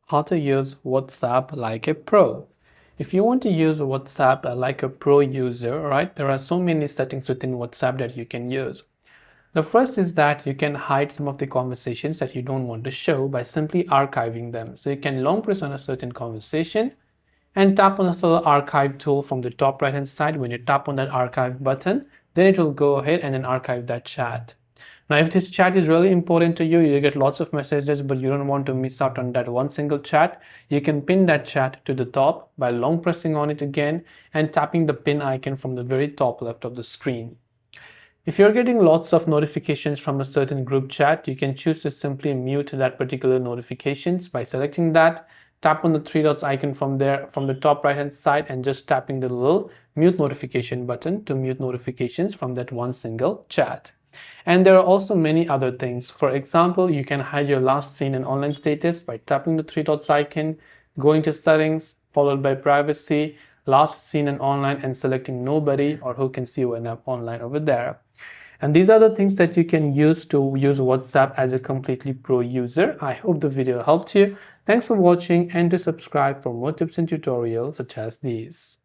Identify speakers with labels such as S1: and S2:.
S1: How to use WhatsApp like a pro. If you want to use WhatsApp like a pro user, right, there are so many settings within WhatsApp that you can use. The first is that you can hide some of the conversations that you don't want to show by simply archiving them. So you can long press on a certain conversation and tap on the little archive tool from the top right hand side. When you tap on that archive button, then it will go ahead and then archive that chat. Now, if this chat is really important to you, you get lots of messages, but you don't want to miss out on that one single chat, you can pin that chat to the top by long pressing on it again and tapping the pin icon from the very top left of the screen. If you're getting lots of notifications from a certain group chat, you can choose to simply mute that particular notifications by selecting that, tap on the three dots icon from there from the top right hand side and just tapping the little mute notification button to mute notifications from that one single chat. And there are also many other things. For example, you can hide your last seen and online status by tapping the three dots icon, going to settings, followed by privacy, last seen and online, and selecting nobody or who can see you when I'm online over there. And these are the things that you can use to use WhatsApp as a completely pro user. I hope the video helped you. Thanks for watching and to subscribe for more tips and tutorials such as these.